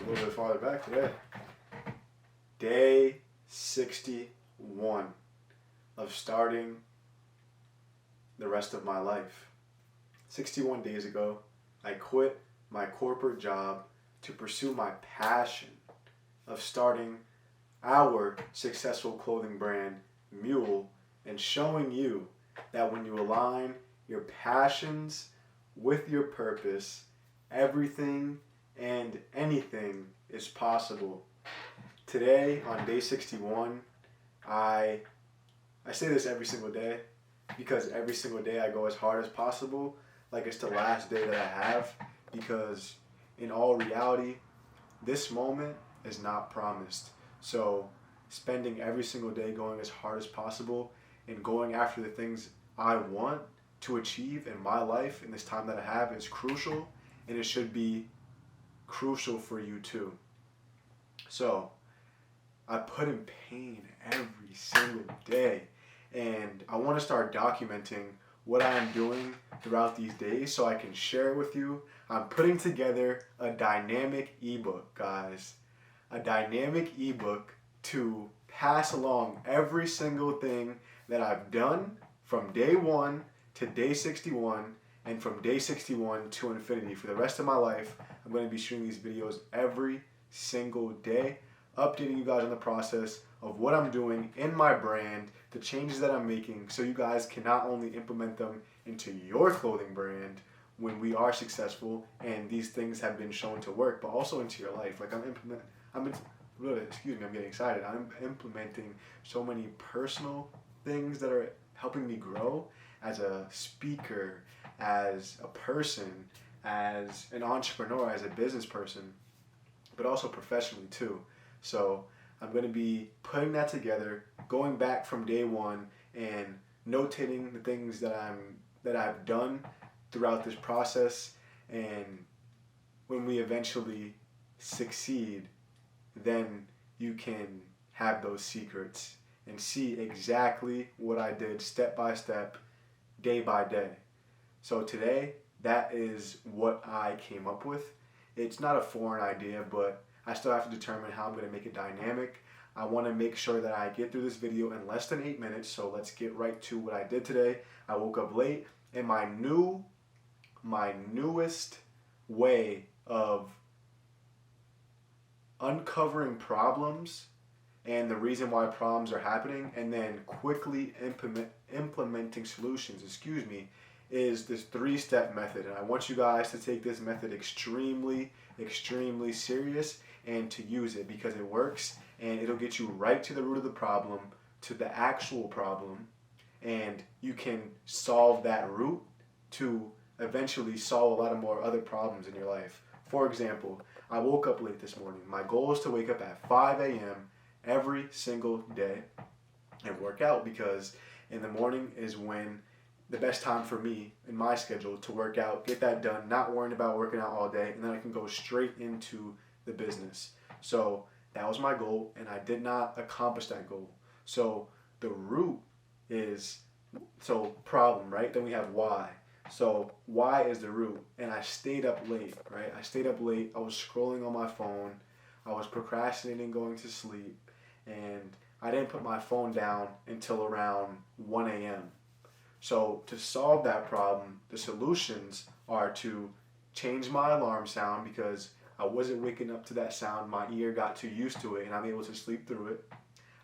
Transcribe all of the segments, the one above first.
a little bit farther back today. Day 61 of starting the rest of my life. 61 days ago, I quit my corporate job to pursue my passion of starting our successful clothing brand, Mule, and showing you that when you align your passions with your purpose, everything and anything is possible. Today, on day 61, I say this every single day because every single day I go as hard as possible, like it's the last day that I have, because in all reality, this moment is not promised. So spending every single day going as hard as possible and going after the things I want to achieve in my life in this time that I have is crucial, and it should be crucial for you too. So I put in pain every single day, and I want to start documenting what I'm doing throughout these days so I can share it with you. I'm putting together a dynamic ebook, guys. A dynamic ebook to pass along every single thing that I've done from day 1 to day 61, and from day 61 to infinity. For the rest of my life, I'm going to be shooting these videos every single day, updating you guys on the process of what I'm doing in my brand, the changes that I'm making, so you guys can not only implement them into your clothing brand when we are successful and these things have been shown to work, but also into your life. Like I'm getting excited. I'm implementing so many personal things that are helping me grow as a speaker, as a person, as an entrepreneur, as a business person, but also professionally too. So I'm going to be putting that together, going back from day 1 and notating the things that I've done throughout this process, and when we eventually succeed, then you can have those secrets and see exactly what I did step by step, day by day. So today, that is what I came up with. It's not a foreign idea, but I still have to determine how I'm going to make it dynamic. I want to make sure that I get through this video in less than 8 minutes, so let's get right to what I did today. I woke up late, and my newest way of uncovering problems and the reason why problems are happening, and then quickly implementing solutions, is this 3-step method. And I want you guys to take this method extremely, extremely serious and to use it, because it works and it'll get you right to the root of the problem, to the actual problem, and you can solve that root to eventually solve a lot of more other problems in your life. For example, I woke up late this morning. My goal is to wake up at 5 a.m. every single day and work out, because in the morning is when the best time for me in my schedule to work out, get that done, not worrying about working out all day, and then I can go straight into the business. So that was my goal, and I did not accomplish that goal. So the root is, problem, right? Then we have why. So why is the root? And I stayed up late, right? I stayed up late. I was scrolling on my phone. I was procrastinating going to sleep, and I didn't put my phone down until around 1 a.m. So to solve that problem, the solutions are to change my alarm sound, because I wasn't waking up to that sound. My ear got too used to it, and I'm able to sleep through it.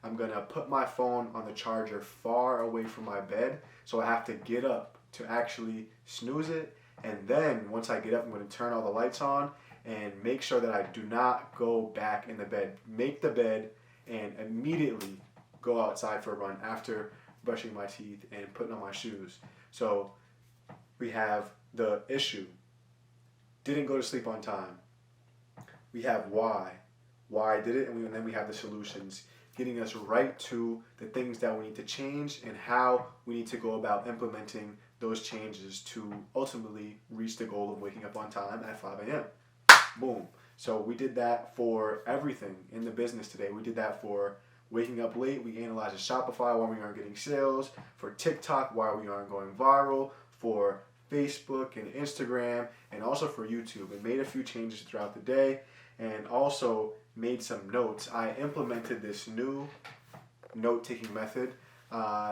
I'm going to put my phone on the charger far away from my bed, so I have to get up to actually snooze it. And then once I get up, I'm going to turn all the lights on and make sure that I do not go back in the bed. Make the bed and immediately go outside for a run after brushing my teeth and putting on my shoes. So we have the issue. Didn't go to sleep on time. We have why. Why I did it, and then we have the solutions, getting us right to the things that we need to change and how we need to go about implementing those changes to ultimately reach the goal of waking up on time at 5 a.m. Boom. So we did that for everything in the business today. We did that for waking up late. We analyzed Shopify, why we aren't getting sales. For TikTok, why we aren't going viral. For Facebook and Instagram, and also for YouTube. We made a few changes throughout the day, and also made some notes. I implemented this new note-taking method.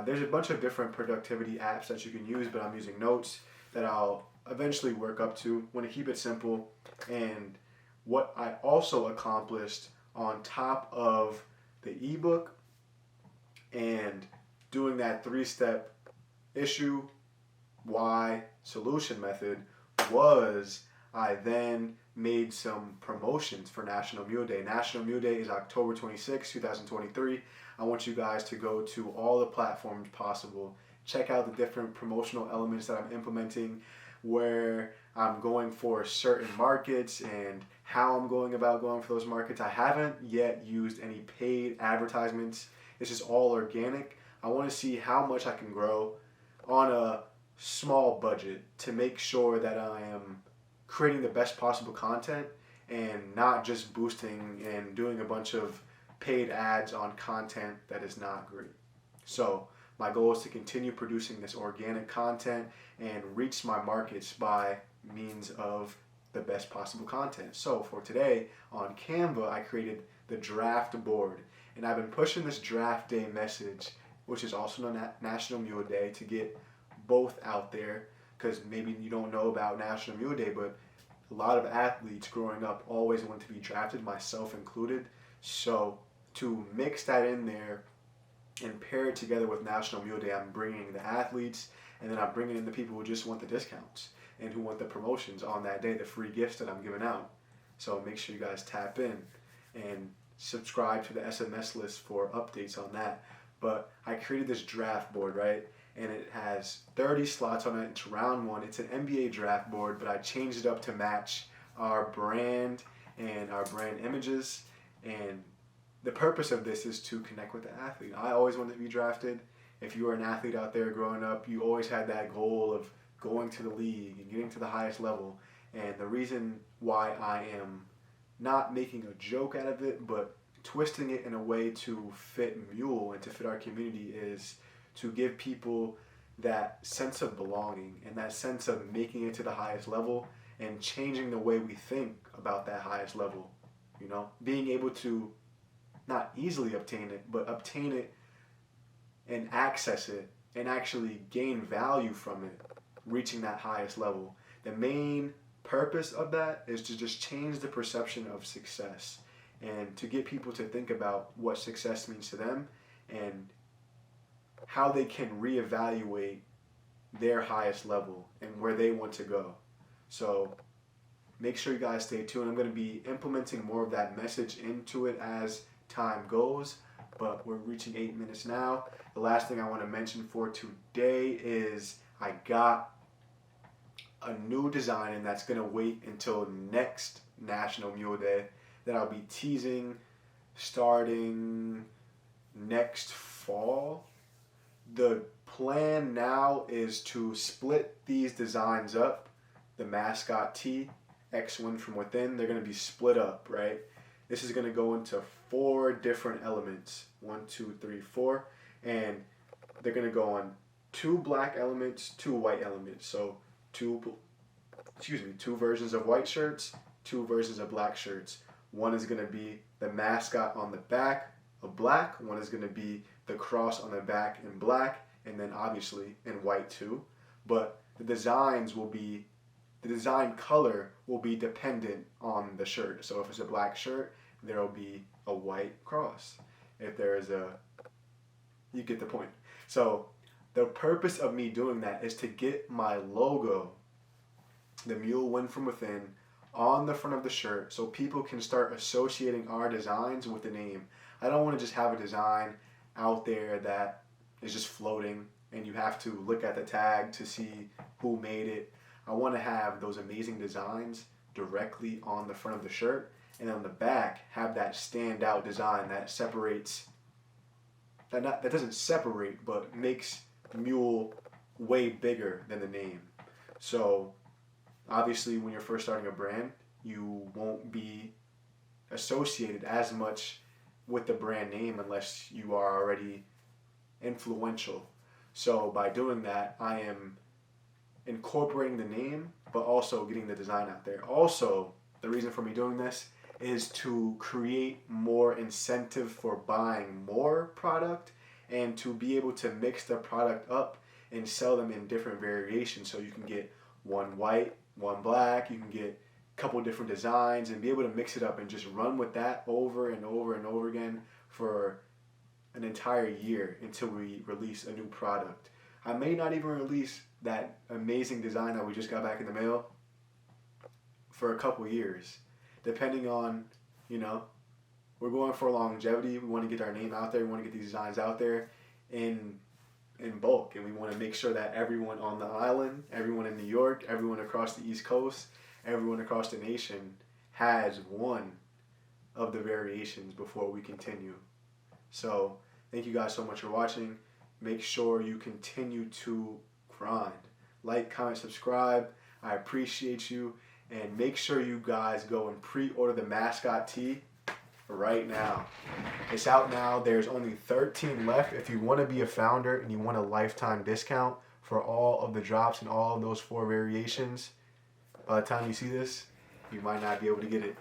There's a bunch of different productivity apps that you can use, but I'm using Notes that I'll eventually work up to. Want to keep it simple. And what I also accomplished on top of the ebook and doing that 3-step issue, why, solution method was I then made some promotions for National Mule Day. National Mule Day is October 26, 2023. I want you guys to go to all the platforms possible. Check out the different promotional elements that I'm implementing, where I'm going for certain markets and how I'm going about going for those markets. I haven't yet used any paid advertisements. This is all organic. I want to see how much I can grow on a small budget to make sure that I am creating the best possible content and not just boosting and doing a bunch of paid ads on content that is not great. So my goal is to continue producing this organic content and reach my markets by means of the best possible content. So for today on Canva, I created the draft board, and I've been pushing this draft day message, which is also known as National Mule Day, to get both out there, because maybe you don't know about National Mule Day, but a lot of athletes growing up always want to be drafted, myself included. So to mix that in there and pair it together with National Mule Day, I'm bringing the athletes, and then I'm bringing in the people who just want the discounts and who want the promotions on that day, the free gifts that I'm giving out. So make sure you guys tap in and subscribe to the SMS list for updates on that. But I created this draft board, right? And it has 30 slots on it. It's round one. It's an NBA draft board, but I changed it up to match our brand and our brand images. And the purpose of this is to connect with the athlete. I always wanted to be drafted. If you were an athlete out there growing up, you always had that goal of going to the league and getting to the highest level. And the reason why I am not making a joke out of it, but twisting it in a way to fit Mule and to fit our community, is to give people that sense of belonging and that sense of making it to the highest level and changing the way we think about that highest level. You know, being able to not easily obtain it, but obtain it and access it and actually gain value from it, reaching that highest level. The main purpose of that is to just change the perception of success and to get people to think about what success means to them and how they can reevaluate their highest level and where they want to go. So make sure you guys stay tuned. I'm going to be implementing more of that message into it as time goes, but we're reaching 8 minutes now. The last thing I want to mention for today is I got a new design, and that's going to wait until next National Mule Day, that I'll be teasing starting next fall. The plan now is to split these designs up. The MASCOT TEE, X1 from within, they're going to be split up, right? This is going to go into 4 different elements. 1, 2, 3, 4. And they're going to go on 2 black elements, 2 white elements. So two versions of white shirts, 2 versions of black shirts. One is going to be the mascot on the back of black. One is going to be the cross on the back in black, and then obviously in white too. But the design color will be dependent on the shirt. So if it's a black shirt, there will be a white cross. If there is you get the point. So the purpose of me doing that is to get my logo, the Mule Win From Within, on the front of the shirt so people can start associating our designs with the name. I don't want to just have a design out there that is just floating and you have to look at the tag to see who made it. I want to have those amazing designs directly on the front of the shirt, and on the back have that standout design that separates, that doesn't separate, but makes Mule way bigger than the name. So obviously when you're first starting a brand, you won't be associated as much with the brand name unless you are already influential. So by doing that, I am incorporating the name, but also getting the design out there. Also, the reason for me doing this is to create more incentive for buying more product and to be able to mix the product up and sell them in different variations. So you can get one white, one black, you can get a couple different designs and be able to mix it up and just run with that over and over and over again for an entire year until we release a new product. I may not even release that amazing design that we just got back in the mail for a couple years, depending on, we're going for longevity. We want to get our name out there. We want to get these designs out there in bulk, and we want to make sure that everyone on the island, everyone in New York, everyone across the East Coast, everyone across the nation has one of the variations before we continue. So thank you guys so much for watching. Make sure you continue to grind. Like, comment, subscribe. I appreciate you. And make sure you guys go and pre-order the MASCOT tee right now. It's out now. There's only 13 left. If you want to be a founder and you want a lifetime discount for all of the drops and all of those 4 variations, by the time you see this, you might not be able to get it.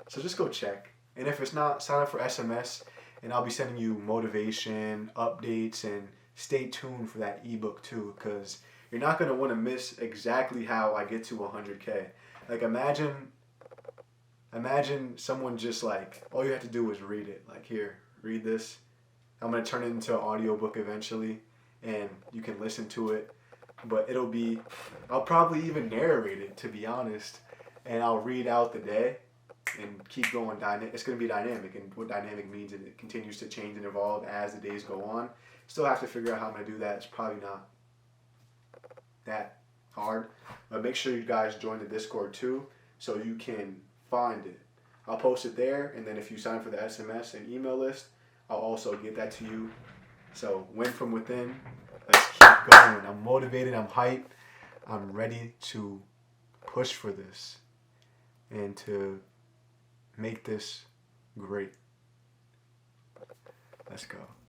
So just go check. And if it's not, sign up for SMS, and I'll be sending you motivation, updates, and stay tuned for that ebook too, because you're not going to want to miss exactly how I get to 100K. Like, imagine someone just all you have to do is read it. Like, here, read this. I'm going to turn it into an audiobook eventually, and you can listen to it. But I'll probably even narrate it, to be honest, and I'll read out the day and keep going. It's going to be dynamic, and what dynamic means is it continues to change and evolve as the days go on. Still have to figure out how I'm going to do that. It's probably not that hard, but make sure you guys join the Discord too, so you can find it. I'll post it there, and then if you sign for the SMS and email list, I'll also get that to you. So win from within. Let's keep going. I'm motivated. I'm hyped. I'm ready to push for this and to make this great. Let's go.